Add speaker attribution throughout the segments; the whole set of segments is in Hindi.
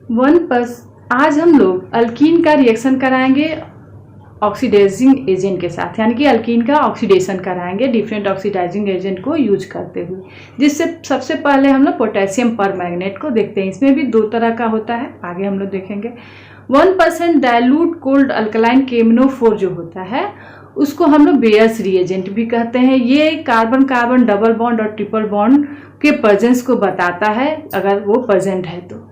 Speaker 1: आज हम लोग अल्कीन का रिएक्शन कराएंगे ऑक्सीडाइजिंग एजेंट के साथ, यानी कि अल्कीन का ऑक्सीडेशन कराएंगे डिफरेंट ऑक्सीडाइजिंग एजेंट को यूज करते हुए। जिससे सबसे पहले हम लोग पोटेशियम परमैंगनेट को देखते हैं। इसमें भी दो तरह का होता है, आगे हम लोग देखेंगे। 1% डाइल्यूट कोल्ड अल्कलाइन KMnO4 जो होता है उसको हम लोग बेयर्स रिएजेंट भी कहते हैं। ये कार्बन कार्बन डबल बॉन्ड और ट्रिपल बॉन्ड के प्रेजेंस को बताता है, अगर वो प्रेजेंट है तो।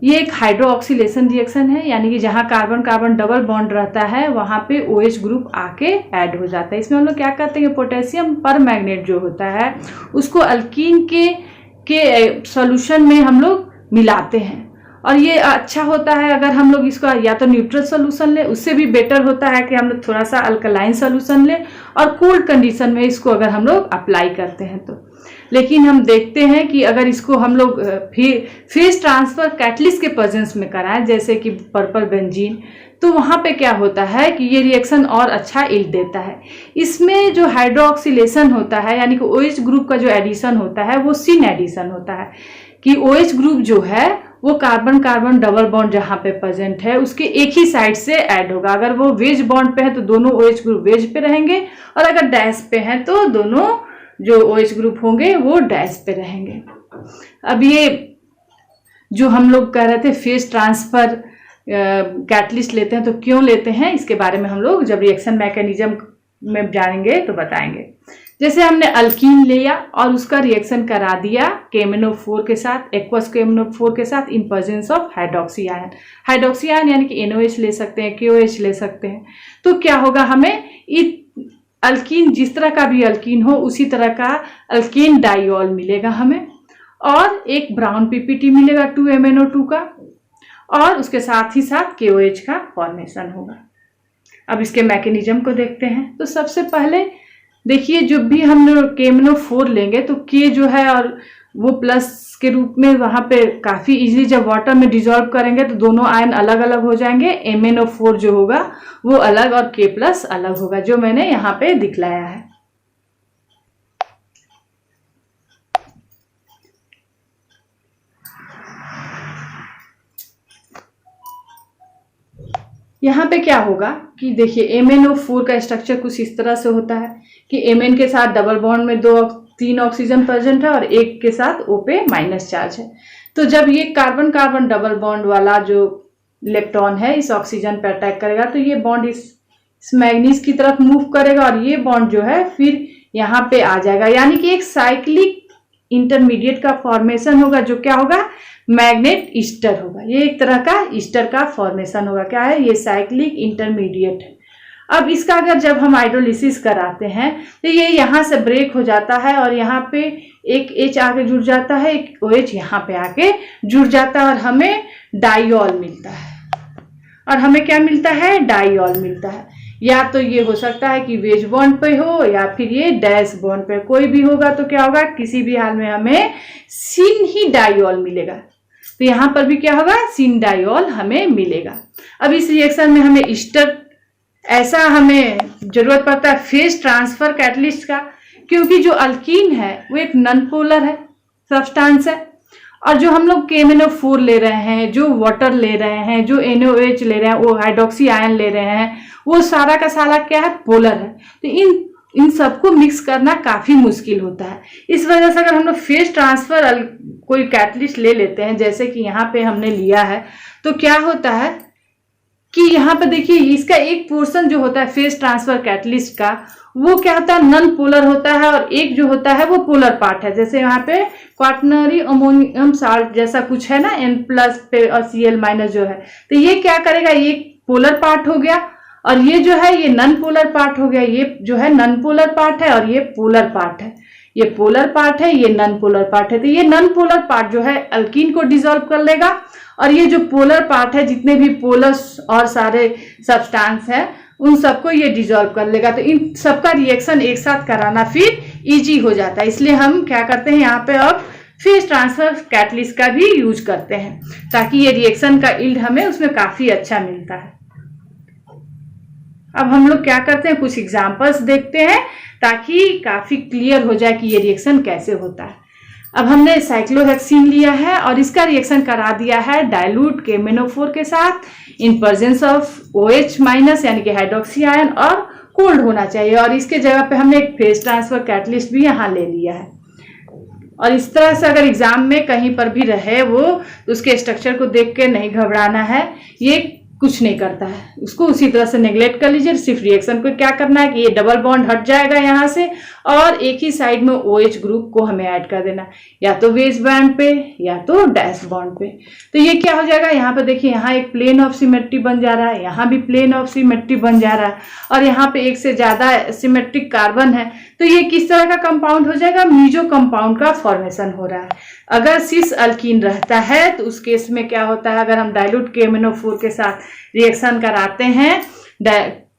Speaker 1: ये एक हाइड्रोक्सिलेशन रिएक्शन है, यानी कि जहाँ कार्बन कार्बन डबल बॉन्ड रहता है वहाँ पे OH ग्रुप आके ऐड हो जाता है। इसमें हम लोग क्या करते हैं, पोटेशियम परमैंगनेट जो होता है उसको अल्कीन के सॉल्यूशन में हम लोग मिलाते हैं। और ये अच्छा होता है अगर हम लोग इसको या तो न्यूट्रल सोल्यूशन ले, उससे भी बेटर होता है कि हम लोग थोड़ा सा अल्कलाइन सोल्यूशन ले और कोल्ड कंडीशन में इसको अगर हम लोग अप्लाई करते हैं तो। लेकिन हम देखते हैं कि अगर इसको हम लोग फेज ट्रांसफर कैटलिस्ट के प्रेजेंस में कराएं, जैसे कि पर्पल बेंजीन, तो वहाँ पे क्या होता है कि ये रिएक्शन और अच्छा यील्ड देता है। इसमें जो हाइड्रोक्सिलेशन होता है, यानी कि OH ग्रुप का जो एडिशन होता है वो सिन एडिशन होता है, कि OH ग्रुप जो है वो कार्बन कार्बन डबल बॉन्ड जहाँ पे प्रेजेंट है उसके एक ही साइड से ऐड होगा। अगर वो वेज बॉन्ड पे है तो दोनों OH ग्रुप वेज पे रहेंगे, और अगर डैश पे है तो दोनों जो OH ग्रुप होंगे वो डैश पे रहेंगे। अब ये जो हम लोग कह रहे थे फेज ट्रांसफर कैटलिस्ट लेते हैं तो क्यों लेते हैं, इसके बारे में हम लोग जब रिएक्शन मैकेनिज्म में जानेंगे तो बताएंगे। जैसे हमने अल्कीन लिया और उसका रिएक्शन करा दिया KMnO4 के साथ, एक्वस KMnO4 के साथ in presence of hydroxy ion. Hydroxy ion यानी कि NOH ले सकते हैं, KOH ले सकते हैं। तो क्या होगा, हमें अल्कीन जिस तरह का भी अल्कीन हो उसी तरह का अल्कीन डाइऑल मिलेगा हमें, और एक ब्राउन PPT मिलेगा 2MnO2 का, और उसके साथ ही साथ KOH का फॉर्मेशन होगा। अब इसके मैकेनिज्म को देखते हैं। तो सबसे पहले देखिए, जब भी हम लोग KMnO4 लेंगे तो K जो है और वो प्लस के रूप में वहाँ पे काफ़ी इजीली जब वाटर में डिजॉल्व करेंगे तो दोनों आयन अलग अलग हो जाएंगे। MnO4 जो होगा वो अलग और K प्लस अलग होगा, जो मैंने यहाँ पे दिखलाया है। यहाँ पे क्या होगा कि देखिए MnO4 का स्ट्रक्चर कुछ इस तरह से होता है कि Mn के साथ डबल बॉन्ड में 3 ऑक्सीजन प्रेजेंट है और एक के साथ O पे माइनस चार्ज है। तो जब ये कार्बन कार्बन डबल बॉन्ड वाला जो इलेक्ट्रॉन है इस ऑक्सीजन पर अटैक करेगा तो ये बॉन्ड इस मैग्नीज की तरफ मूव करेगा, और ये बॉन्ड जो है फिर यहाँ पे आ जाएगा, यानी कि एक साइक्लिक इंटरमीडिएट का फॉर्मेशन होगा, जो क्या होगा, मैग्नेट ईस्टर होगा। ये एक तरह का ईस्टर का फॉर्मेशन होगा। क्या है ये, साइक्लिक इंटरमीडिएट है। अब इसका अगर जब हम हाइड्रोलिसिस कराते हैं तो ये यहाँ से ब्रेक हो जाता है और यहाँ पे एक H आके जुड़ जाता है, एक OH यहाँ पे आके जुड़ जाता है, और हमें डाइऑल मिलता है। और हमें क्या मिलता है, डाइऑल मिलता है। या तो ये हो सकता है कि वेज बॉन्ड पे हो या फिर ये डैश बॉन्ड पे, कोई भी होगा तो क्या होगा, किसी भी हाल में हमें सिन ही डाइऑल मिलेगा। तो यहाँ पर भी क्या होगा, सिन डाइऑल हमें मिलेगा। अब इस रिएक्शन में हमें ईस्टर, ऐसा हमें जरूरत पड़ता है फेज ट्रांसफर कैटलिस्ट का, क्योंकि जो अल्कीन है वो एक नॉन पोलर है सब्सटेंस है, और जो हम लोग KMnO4 ले रहे हैं, जो वाटर ले रहे हैं, जो NOH ले रहे हैं, वो हाइड्रोक्सी आयन ले रहे हैं, वो सारा का सारा क्या है, पोलर है। तो इन सबको मिक्स करना काफ़ी मुश्किल होता है। इस वजह से अगर हम लोग फेज ट्रांसफर कोई कैटलिस्ट ले लेते हैं, जैसे कि यहाँ पे हमने लिया है, तो क्या होता है कि यहाँ पे देखिए इसका एक पोर्शन जो होता है फेज ट्रांसफर कैटलिस्ट का, वो क्या होता है, नॉन पोलर होता है, और एक जो होता है वो पोलर पार्ट है। जैसे यहाँ पे क्वाटर्नरी अमोनियम साल्ट जैसा कुछ है ना, N+ पे और Cl- जो है, तो ये क्या करेगा, ये पोलर पार्ट हो गया, और ये जो है ये नॉन पोलर पार्ट हो गया। ये जो है नॉन पोलर पार्ट है और ये पोलर पार्ट है। ये पोलर पार्ट है, ये नॉन पोलर पार्ट है। तो ये नॉन पोलर पार्ट जो है अल्कीन को डिसॉल्व कर लेगा, और ये जो पोलर पार्ट है, जितने भी पोलर्स और सारे सब्सटेंस है उन सबको ये डिसॉल्व कर लेगा। तो इन सबका रिएक्शन एक साथ कराना फिर इजी हो जाता है। इसलिए हम क्या करते हैं, यहाँ पे अब फेज ट्रांसफर कैटलिस्ट का भी यूज करते हैं, ताकि ये रिएक्शन का यील्ड हमें उसमें काफी अच्छा मिलता है। अब हम लोग क्या करते हैं, कुछ एग्जांपल्स देखते हैं ताकि काफी क्लियर हो जाए कि ये रिएक्शन कैसे होता है। अब हमने साइक्लोहेक्सीन लिया है और इसका रिएक्शन करा दिया है डाइल्यूट KMnO4 के साथ in presence of OH minus यानी कि हाइड्रोक्सी आयन, और कोल्ड होना चाहिए। और इसके जगह पे हमने एक फेज ट्रांसफर कैटलिस्ट भी यहाँ ले लिया है। और इस तरह से अगर एग्जाम में कहीं पर भी रहे वो, तो उसके स्ट्रक्चर को देख के नहीं घबराना है, ये कुछ नहीं करता है, उसको उसी तरह से नेग्लेक्ट कर लीजिए। सिर्फ रिएक्शन को क्या करना है कि ये डबल बॉन्ड हट जाएगा यहाँ से और एक ही साइड में OH ग्रुप को हमें ऐड कर देना, या तो वेज बॉन्ड पे या तो डैश बॉन्ड पे। तो ये क्या हो जाएगा, यहाँ पे देखिए यहाँ एक प्लेन ऑफ सिमेट्री बन जा रहा है, यहाँ भी प्लेन ऑफ सिमेट्री बन जा रहा है, और यहाँ पे एक से ज्यादा सिमेट्रिक कार्बन है। तो ये किस तरह का कंपाउंड हो जाएगा, मीजो कंपाउंड का फॉर्मेशन हो रहा है। अगर सिस अल्कीन रहता है तो उस केस में क्या होता है, अगर हम डाइल्यूट KMnO4 के साथ रिएक्शन कराते हैं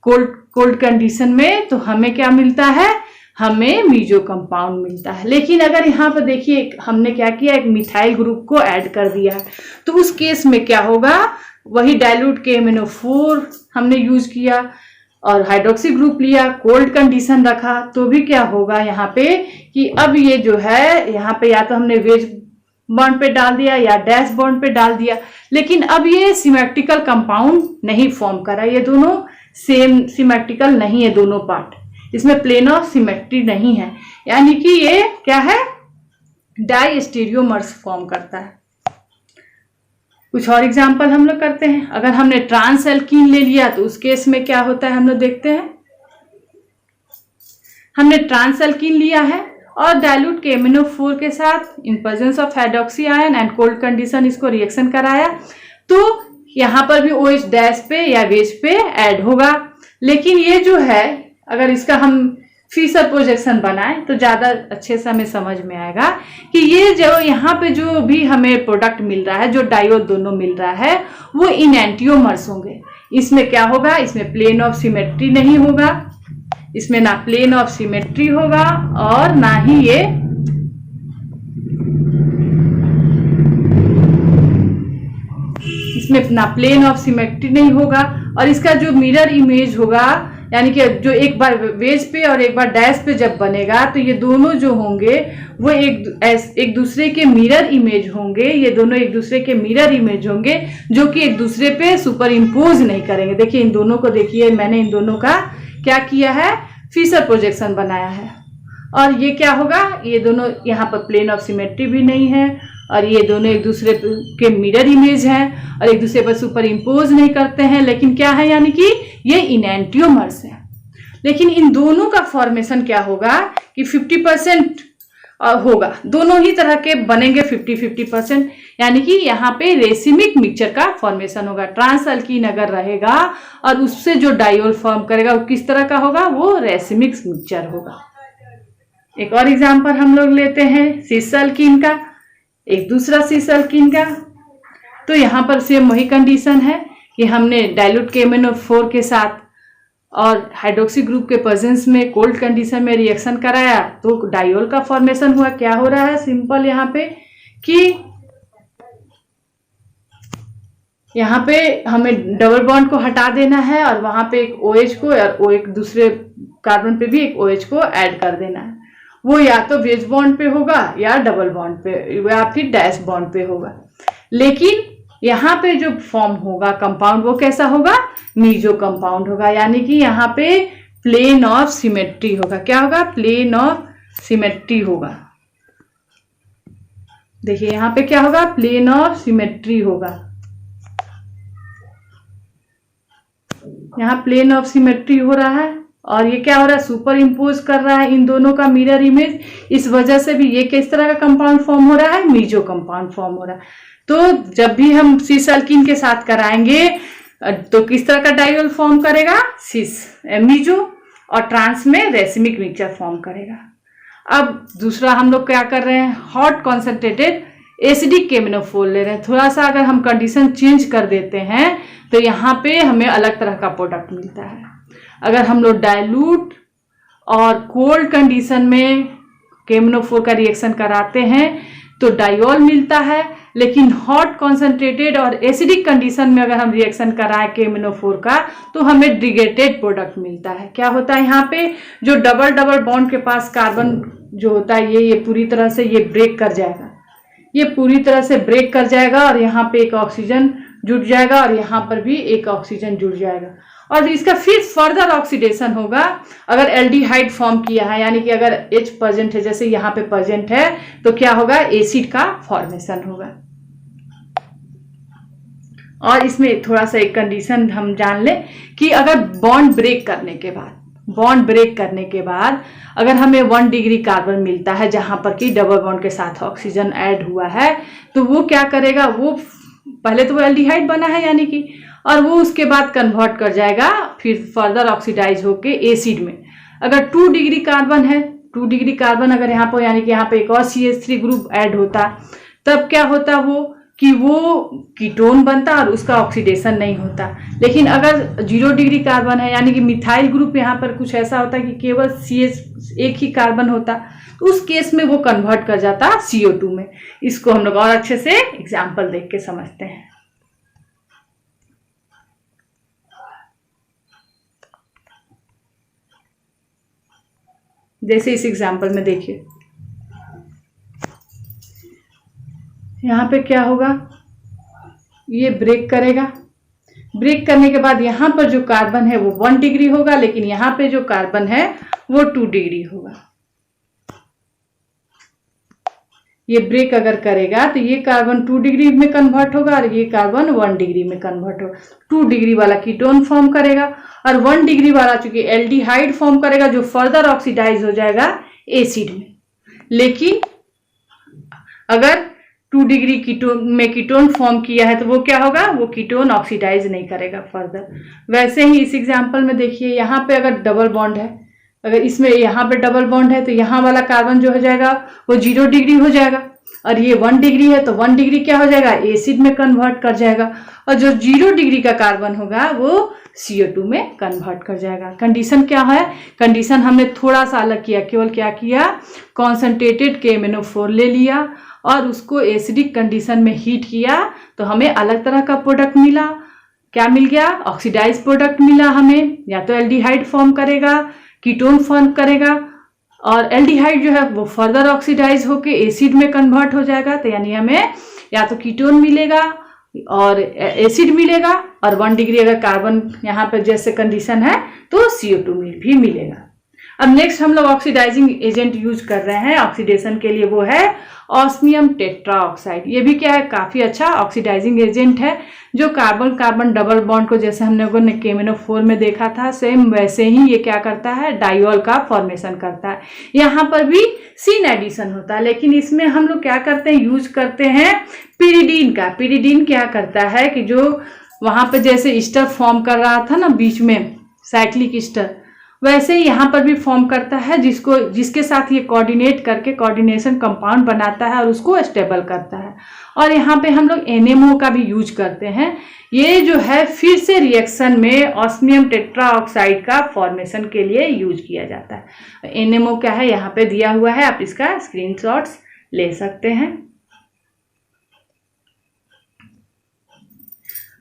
Speaker 1: कोल्ड कंडीशन में, तो हमें क्या मिलता है, हमें मीजो कंपाउंड मिलता है। लेकिन अगर यहाँ पर देखिए हमने क्या किया, एक मिथाइल ग्रुप को ऐड कर दिया है, तो उस केस में क्या होगा, वही डाइल्यूट KMnO4 हमने यूज किया और हाइड्रोक्सी ग्रुप लिया, कोल्ड कंडीशन रखा, तो भी क्या होगा यहाँ पे कि अब ये जो है यहाँ पे या तो हमने वेज बॉन्ड पे डाल दिया या डैश बॉन्ड पे डाल दिया, लेकिन अब ये सिमेट्रिकल कंपाउंड नहीं फॉर्म करा। ये दोनों सेम सिमेट्रिकल नहीं है, दोनों पार्ट, इसमें प्लेन ऑफ सिमेट्री नहीं है, यानी कि ये क्या है, डाई स्टीरियोमर्स फॉर्म करता है। कुछ और एग्जाम्पल हम लोग करते हैं। अगर हमने ट्रांस एल्कीन ले लिया तो उस केस में क्या होता है हम लोग देखते हैं। हमने ट्रांस एल्कीन लिया है और डाइल्यूट KMnO4 के साथ in presence of hydroxy ion and cold condition इसको रिएक्शन कराया, तो यहाँ पर भी OH डैश पे या वेज पे ऐड होगा। लेकिन ये जो है, अगर इसका हम फिशर प्रोजेक्शन बनाएं तो ज्यादा अच्छे से हमें समझ में आएगा कि ये जो यहाँ पे जो भी हमें प्रोडक्ट मिल रहा है, जो डायोल दोनों मिल रहा है, वो इनएंटियोमर्स होंगे। इसमें क्या होगा, इसमें प्लेन ऑफ सिमेट्री नहीं होगा, इसमें ना प्लेन ऑफ सिमेट्री होगा और ना ही ये इसमें ना प्लेन ऑफ सिमेट्री नहीं होगा, और इसका जो मिरर इमेज होगा, यानी कि जो एक बार वेज पे और एक बार डैश पे जब बनेगा, तो ये दोनों जो होंगे वो एक दूसरे के मिरर इमेज होंगे। ये दोनों एक दूसरे के मिरर इमेज होंगे जो कि एक दूसरे पे सुपर इम्पोज नहीं करेंगे। देखिए इन दोनों को, देखिए मैंने इन दोनों का क्या किया है, फिशर प्रोजेक्शन बनाया है। और ये क्या होगा, ये दोनों यहाँ पर प्लेन ऑफ सिमेट्री भी नहीं है और ये दोनों एक दूसरे के मिरर इमेज हैं और एक दूसरे पर सुपर इम्पोज नहीं करते हैं, लेकिन क्या है, यानी कि ये इनएंटियोमर्स है। लेकिन इन दोनों का फॉर्मेशन क्या होगा कि 50% होगा, दोनों ही तरह के बनेंगे 50-50%, यानी कि यहाँ पे रेसिमिक मिक्सचर का फॉर्मेशन होगा। ट्रांस अल्कीन अगर रहेगा और उससे जो डायोल फॉर्म करेगा वो किस तरह का होगा, वो रेसिमिक मिक्सचर होगा। एक और एग्जांपल हम लोग लेते हैं सिस अल्कीन का, एक दूसरा सिस अल्कीन का। तो यहाँ पर सेम वही कंडीशन है कि हमने डाइल्यूट KMnO4 के साथ और हाइड्रोक्सी ग्रुप के प्रेजेंस में कोल्ड कंडीशन में रिएक्शन कराया तो डायोल का फॉर्मेशन हुआ। क्या हो रहा है, सिंपल यहाँ पे कि यहाँ पे हमें डबल बॉन्ड को हटा देना है और वहां पे एक OH को और एक दूसरे कार्बन पे भी एक OH को ऐड कर देना है। वो या तो वेज बॉन्ड पे होगा या डबल बॉन्ड पे या फिर डैश बॉन्ड पे होगा। लेकिन यहाँ पे जो फॉर्म होगा कंपाउंड वो कैसा होगा, मीजो कंपाउंड होगा, यानी कि यहाँ पे प्लेन ऑफ सिमेट्री होगा। क्या होगा, प्लेन ऑफ सिमेट्री होगा। देखिए यहाँ पे क्या होगा, प्लेन ऑफ सिमेट्री होगा। यहाँ प्लेन ऑफ सिमेट्री हो रहा है और ये क्या हो रहा है, सुपर इम्पोज कर रहा है इन दोनों का मिरर इमेज। इस वजह से भी ये किस तरह का कंपाउंड फॉर्म हो रहा है, मीजो कंपाउंड फॉर्म हो रहा है। तो जब भी हम सिस अल्कीन के साथ कराएंगे तो किस तरह का डायोल फॉर्म करेगा, सिस मीजो, और ट्रांस में रेसिमिक मिक्सचर फॉर्म करेगा। अब दूसरा हम लोग क्या कर रहे हैं, हॉट कॉन्सेंट्रेटेड एसिडिक KMnO4 ले रहे हैं। थोड़ा सा अगर हम कंडीशन चेंज कर देते हैं तो यहाँ पे हमें अलग तरह का प्रोडक्ट मिलता है। अगर हम लोग डाइल्यूट और कोल्ड कंडीशन में KMnO4 का रिएक्शन कराते हैं तो डाइऑल मिलता है। लेकिन हॉट कॉन्सेंट्रेटेड और एसिडिक कंडीशन में अगर हम रिएक्शन कराएं KMnO4 का तो हमें डिग्रेडेड प्रोडक्ट मिलता है। क्या होता है यहाँ पे, जो डबल डबल बॉन्ड के पास कार्बन जो होता है ये पूरी तरह से ये ब्रेक कर जाएगा, ये पूरी तरह से ब्रेक कर जाएगा और यहाँ पे एक ऑक्सीजन जुड़ जाएगा और यहाँ पर भी एक ऑक्सीजन जुड़ जाएगा और इसका फिर फर्दर ऑक्सीडेशन होगा। अगर एल्डिहाइड फॉर्म किया है यानी कि अगर H प्रेजेंट है, जैसे यहाँ पे प्रेजेंट है, तो क्या होगा, एसिड का फॉर्मेशन होगा। और इसमें थोड़ा सा एक कंडीशन हम जान लें कि अगर बॉन्ड ब्रेक करने के बाद अगर हमें 1 डिग्री कार्बन मिलता है जहां पर कि डबल बॉन्ड के साथ ऑक्सीजन ऐड हुआ है, तो वो क्या करेगा, वो पहले तो वो एल्डिहाइड बना है यानी कि, और वो उसके बाद कन्वर्ट कर जाएगा फिर फर्दर ऑक्सीडाइज होके एसिड में। अगर 2 डिग्री कार्बन है, 2 डिग्री कार्बन अगर यहाँ पर यानी कि यहाँ पे एक और CH3 ग्रुप ऐड होता, तब क्या होता वो कि वो कीटोन बनता और उसका ऑक्सीडेशन नहीं होता। लेकिन अगर 0 डिग्री कार्बन है यानी कि मिथाइल ग्रुप यहाँ पर कुछ ऐसा होता है कि केवल CH एक ही कार्बन होता, तो उस केस में वो कन्वर्ट कर जाता CO2 में। इसको हम लोग और अच्छे से एग्जाम्पल देख के समझते हैं। जैसे इस एग्जाम्पल में देखिए, यहाँ पे क्या होगा, ये ब्रेक करेगा, ब्रेक करने के बाद यहाँ पर जो कार्बन है वो 1 डिग्री होगा, लेकिन यहाँ पे जो कार्बन है वो 2 डिग्री होगा। ये ब्रेक अगर करेगा तो ये कार्बन 2 डिग्री में कन्वर्ट होगा और ये कार्बन 1 डिग्री में कन्वर्ट होगा। 2 डिग्री वाला कीटोन फॉर्म करेगा और 1 डिग्री वाला चूंकि एल्डिहाइड फॉर्म करेगा जो फर्दर ऑक्सीडाइज हो जाएगा एसिड में। लेकिन अगर 2 डिग्री कीटोन फॉर्म किया है तो वो क्या होगा, वो कीटोन ऑक्सीडाइज नहीं करेगा फर्दर। वैसे ही इस एग्जाम्पल में देखिए, यहाँ पे अगर डबल बॉन्ड है, अगर इसमें यहाँ पे डबल बॉन्ड है तो यहाँ वाला कार्बन जो हो जाएगा वो 0 डिग्री हो जाएगा और ये 1 डिग्री है तो 1 डिग्री क्या हो जाएगा, एसिड में कन्वर्ट कर जाएगा और जो 0 डिग्री का कार्बन होगा वो CO2 में कन्वर्ट कर जाएगा। कंडीशन क्या है, कंडीशन हमने थोड़ा सा अलग किया, केवल क्या किया, कॉन्सेंट्रेटेड KMnO4 ले लिया और उसको एसिडिक कंडीशन में हीट किया तो हमें अलग तरह का प्रोडक्ट मिला। क्या मिल गया, ऑक्सीडाइज प्रोडक्ट मिला हमें, या तो एल्डिहाइड फॉर्म करेगा, कीटोन फॉर्म करेगा और एल्डिहाइड जो है वो फर्दर ऑक्सीडाइज होके एसिड में कन्वर्ट हो जाएगा। तो यानी हमें या तो कीटोन मिलेगा और एसिड मिलेगा और 1 डिग्री अगर कार्बन यहाँ पर जैसे कंडीशन है तो CO2 भी मिलेगा। अब नेक्स्ट हम लोग ऑक्सीडाइजिंग एजेंट यूज कर रहे हैं ऑक्सीडेशन के लिए, वो है ऑस्मियम टेट्राऑक्साइड। ये भी क्या है, काफी अच्छा ऑक्सीडाइजिंग एजेंट है जो कार्बन कार्बन डबल बॉन्ड को जैसे हम लोगों ने KMnO4 में देखा था सेम वैसे ही ये क्या करता है, डाइऑल का फॉर्मेशन करता है। यहाँ पर भी सीन एडिशन होता है, लेकिन इसमें हम लोग क्या करते हैं, यूज करते हैं पिरिडीन का। पिरिडीन क्या करता है कि जो वहां पर जैसे ईस्टर फॉर्म कर रहा था ना बीच में, साइक्लिक ईस्टर, वैसे ही यहाँ पर भी फॉर्म करता है जिसके साथ ये कोऑर्डिनेट करके कोऑर्डिनेशन कंपाउंड बनाता है और उसको स्टेबल करता है। और यहाँ पे हम लोग NMO का भी यूज करते हैं। ये जो है फिर से रिएक्शन में ऑस्मियम टेट्राऑक्साइड का फॉर्मेशन के लिए यूज किया जाता है। NMO क्या है यहाँ पे दिया हुआ है, आप इसका स्क्रीनशॉट्स ले सकते हैं।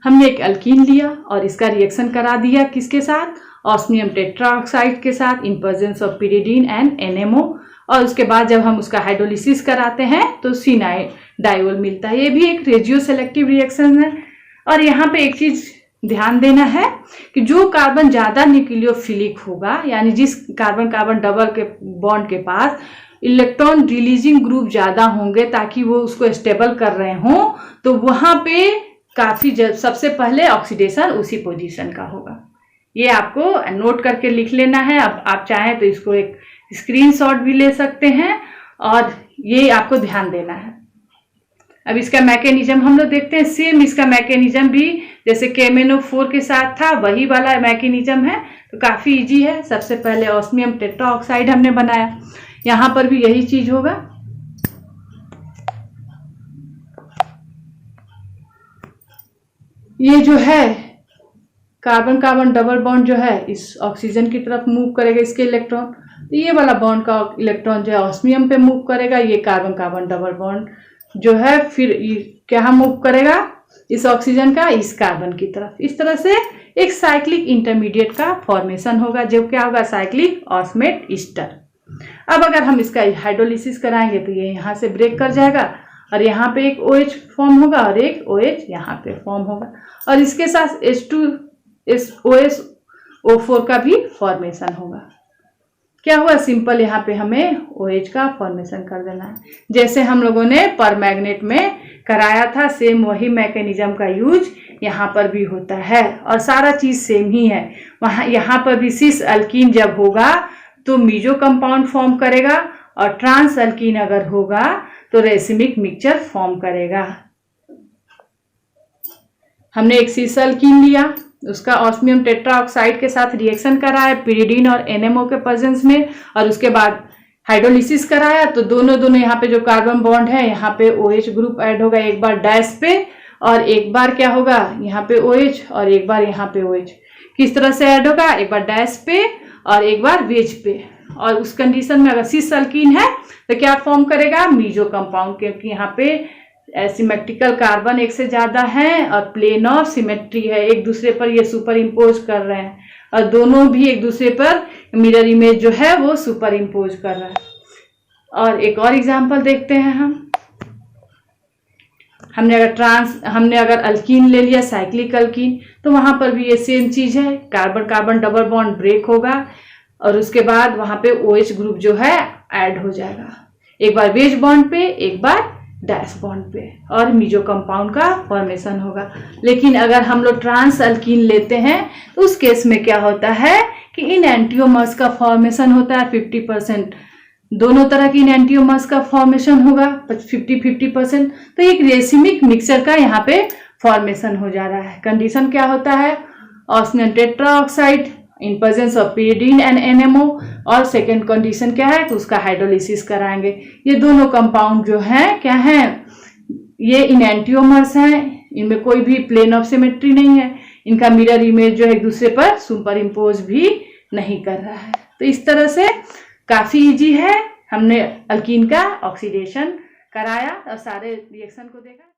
Speaker 1: हमने एक अल्कीन लिया और इसका रिएक्शन करा दिया किसके साथ, ऑस्मियम टेट्राऑक्साइड के साथ in presence of pyridine and NMO। और उसके बाद जब हम उसका हाइड्रोलिसिस कराते हैं तो डाइऑल मिलता है। ये भी एक रेजियो सेलेक्टिव रिएक्शन है। और यहाँ पे एक चीज ध्यान देना है कि जो कार्बन ज्यादा न्यूक्लियोफिलिक होगा, यानी जिस कार्बन कार्बन डबल के बॉन्ड के पास इलेक्ट्रॉन रिलीजिंग ग्रुप ज्यादा होंगे ताकि वो उसको स्टेबल कर रहे हों, तो वहां पे काफी सबसे पहले ऑक्सीडेशन उसी पोजीशन का होगा। ये आपको नोट करके लिख लेना है। अब आप चाहें तो इसको एक स्क्रीनशॉट भी ले सकते हैं और ये आपको ध्यान देना है। अब इसका मैकेनिज्म हम लोग देखते हैं। सेम इसका मैकेनिज्म भी जैसे KMnO4 के साथ था वही वाला मैकेनिज्म है, तो काफी इजी है। सबसे पहले ऑस्मियम टेट्राऑक्साइड हमने बनाया, यहाँ पर भी यही चीज होगा। ये जो है कार्बन कार्बन डबल बॉन्ड जो है इस ऑक्सीजन की तरफ मूव करेगा, इसके इलेक्ट्रॉन तो ये वाला बॉन्ड का इलेक्ट्रॉन जो है ऑस्मियम पे मूव करेगा, ये कार्बन कार्बन डबल बॉन्ड जो है फिर क्या मूव करेगा इस ऑक्सीजन का इस कार्बन की तरफ। इस तरह से एक साइक्लिक इंटरमीडिएट का फॉर्मेशन होगा, जो क्या होगा साइक्लिक ऑस्मेट ईस्टर। अब अगर हम इसका हाइड्रोलिसिस कराएंगे तो ये यहाँ से ब्रेक कर जाएगा और यहाँ पे एक OH फॉर्म होगा और एक OH यहाँ पे फॉर्म होगा और इसके साथ H2SOH O4 का भी फॉर्मेशन होगा। क्या हुआ सिंपल यहाँ पे हमें OH का फॉर्मेशन कर देना है, जैसे हम लोगों ने परमैग्नेट में कराया था सेम वही मैकेनिज्म का यूज यहाँ पर भी होता है और सारा चीज सेम ही है। वहाँ यहाँ पर भी सिस अल्कीन जब होगा तो मीजो कंपाउंड फॉर्म करेगा और ट्रांस अल्कीन अगर होगा तो रेसिमिक मिक्सचर फॉर्म करेगा। हमने एक सिस अल्कीन लिया, उसका ऑस्मियम टेट्राऑक्साइड के साथ रिएक्शन कराया पिरिडीन और NMO के प्रेजेंस में और उसके बाद हाइड्रोलिसिस कराया तो दोनों यहाँ पे जो कार्बन बॉन्ड है यहाँ पे OH ग्रुप ऐड होगा, एक बार डैश पे और एक बार क्या होगा यहाँ पे OH और एक बार यहाँ पे OH। किस तरह से ऐड होगा, एक बार डैश पे और एक बार वेज पे। और उस कंडीशन में अगर सिस अल्कीन है तो क्या फॉर्म करेगा मीजो कंपाउंड, क्योंकि यहाँ पे सिमेट्रिकल कार्बन एक से ज्यादा है और प्लेन ऑफ सिमेट्री है, एक दूसरे पर ये सुपर इम्पोज कर रहे हैं और दोनों भी एक दूसरे पर मिरर इमेज जो है वो सुपर इम्पोज कर रहा है। और एक और एग्जांपल देखते हैं हमने अगर अल्कीन ले लिया साइक्लिक अल्कीन तो वहां पर भी ये सेम चीज है, carbon carbon double bond break होगा और उसके बाद वहां पे OH ग्रुप जो है ऐड हो जाएगा, एक बार वेज बॉन्ड पे एक बार डैश बॉन्ड पे और मीजो कंपाउंड का फॉर्मेशन होगा। लेकिन अगर हम लोग ट्रांस अल्कीन लेते हैं तो उस केस में क्या होता है कि इन एंटियोमर्स का फॉर्मेशन होता है 50%, दोनों तरह की इन एंटियोमर्स का फॉर्मेशन होगा 50-50%। तो एक रेसिमिक मिक्सचर का यहाँ पे फॉर्मेशन हो जा रहा है। कंडीशन क्या होता है osmium tetroxide in presence of pyridine and NMO और सेकेंड कंडीशन क्या है तो उसका हाइड्रोलिसिस कराएंगे। ये दोनों कंपाउंड जो हैं क्या हैं, ये इन एंटियोमर्स हैं, इनमें कोई भी प्लेन ऑफ सिमेट्री नहीं है, इनका मिरर इमेज जो है एक दूसरे पर सुपर इम्पोज भी नहीं कर रहा है। तो इस तरह से काफी इजी है, हमने अल्कीन का ऑक्सीडेशन कराया और सारे रिएक्शन को देखा।